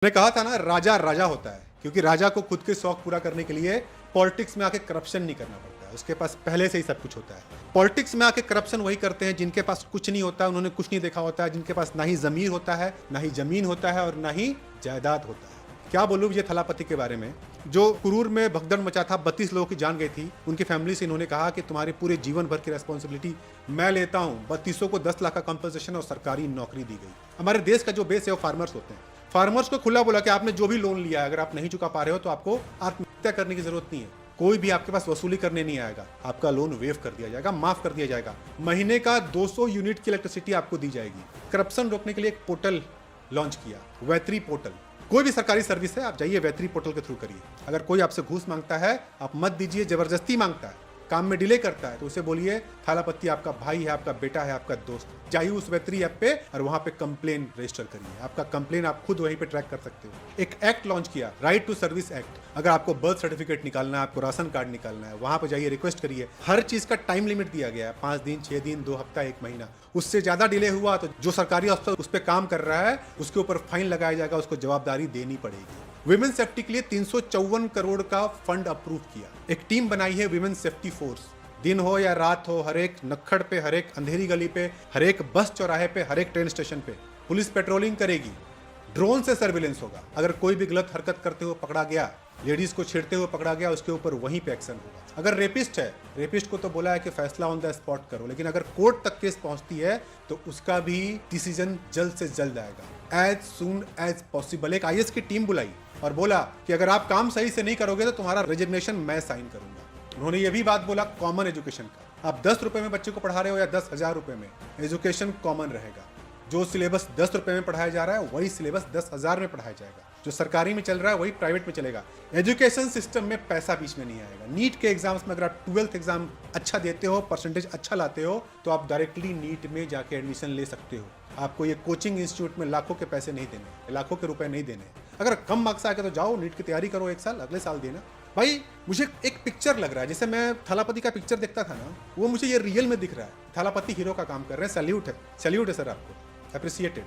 मैंने कहा था ना, राजा राजा होता है क्योंकि राजा को खुद के शौक पूरा करने के लिए पॉलिटिक्स में आके करप्शन नहीं करना पड़ता है। उसके पास पहले से ही सब कुछ होता है। पॉलिटिक्स में आके करप्शन वही करते हैं जिनके पास कुछ नहीं होता, उन्होंने कुछ नहीं देखा होता है, जिनके पास ना ही जमीर होता है, ना ही जमीन होता है और ना ही जायदाद होता है। क्या बोलूं विजय थलापति के बारे में, जो कुरूर में भगदड़ मचा था, 32 लोगों की जान गई थी। उनकी फैमिली से इन्होंने कहा कि तुम्हारे पूरे जीवन भर की रेस्पॉन्सिबिलिटी मैं लेता हूं। 32 को 10 लाख का कंपनसेशन और सरकारी नौकरी दी गई। हमारे देश का जो बेस है वो फार्मर्स होते हैं। फार्मर्स को खुला बोला कि आपने जो भी लोन लिया है, अगर आप नहीं चुका पा रहे हो तो आपको आत्महत्या करने की जरूरत नहीं है। कोई भी आपके पास वसूली करने नहीं आएगा, आपका लोन वेव कर दिया जाएगा, माफ कर दिया जाएगा। महीने का 200 यूनिट की इलेक्ट्रिसिटी आपको दी जाएगी। करप्शन रोकने के लिए एक पोर्टल लॉन्च किया, वैत्री पोर्टल। कोई भी सरकारी सर्विस है, आप जाइए वैत्री पोर्टल के थ्रू करिए। अगर कोई आपसे घूस मांगता है, आप मत दीजिए। जबरदस्ती मांगता है, काम में डिले करता है, तो उसे बोलिए थालापति आपका भाई है, आपका बेटा है, आपका दोस्त। जाइए उस वैत्री ऐप पे और वहां पे कंप्लेन रजिस्टर करिए। आपका कंप्लेन आप खुद वहीं पे ट्रैक कर सकते हो। एक एक्ट लॉन्च किया, राइट टू सर्विस एक्ट। अगर आपको बर्थ सर्टिफिकेट निकालना है, आपको राशन कार्ड निकालना है, वहां पे जाइए, रिक्वेस्ट करिए। हर चीज का टाइम लिमिट दिया गया है, 5 दिन, 6 दिन, 2 हफ्ता, 1 महीना। उससे ज्यादा डिले हुआ तो जो सरकारी अफसर उस पर काम कर रहा है उसके ऊपर फाइन लगाया जाएगा, उसको जवाबदारी देनी पड़ेगी। विमेन सेफ्टी के लिए 354 करोड़ का फंड अप्रूव किया। एक टीम बनाई है विमेन सेफ्टी फोर्स। दिन हो या रात हो, हर एक नक्खड़ पे, हर एक अंधेरी गली पे, हर एक बस चौराहे पे, हर एक ट्रेन स्टेशन पे पुलिस पेट्रोलिंग करेगी। ड्रोन से सर्विलेंस होगा। अगर कोई भी गलत हरकत करते हुए पकड़ा गया, लेडीज को छेड़ते हुए पकड़ा गया, उसके ऊपर वहीं पे एक्शन होगा। अगर रेपिस्ट है, रेपिस्ट को तो बोला है कि फैसला ऑन द स्पॉट करो, लेकिन अगर कोर्ट तक केस पहुंचती है तो उसका भी डिसीजन जल्द से जल्द आएगा, एज सून एज पॉसिबल। एक IAS की टीम बुलाई और बोला कि अगर आप काम सही से नहीं करोगे तो तुम्हारा रेजिग्नेशन मैं साइन करूंगा। उन्होंने ये भी बात बोला कॉमन एजुकेशन का। आप 10 रुपए में बच्चे को पढ़ा रहे हो या 10,000 रुपए में, एजुकेशन कॉमन रहेगा। जो सिलेबस 10 रुपए में पढ़ाया जा रहा है वही सिलेबस 10,000 में पढ़ाया जाएगा। जो सरकारी में चल रहा है वही प्राइवेट में चलेगा। एजुकेशन सिस्टम में पैसा बीच में नहीं आएगा। नीट के एग्जाम्स में अगर आप 12th एग्जाम अच्छा देते हो, परसेंटेज अच्छा लाते हो, तो आप डायरेक्टली नीट में जाके एडमिशन ले सकते हो। आपको ये कोचिंग इंस्टीट्यूट में लाखों के पैसे नहीं देने, लाखों के रुपए नहीं देने। अगर कम मार्क्स आ गए तो जाओ नीट की तैयारी करो, 1 साल, अगले साल देना। भाई मुझे एक पिक्चर लग रहा है, जैसे मैं थालापति का पिक्चर देखता था ना, वो मुझे ये रियल में दिख रहा है। थालापति हीरो का काम कर रहे हैं। सैल्यूट है सर आपको, अप्रिसिएटेड।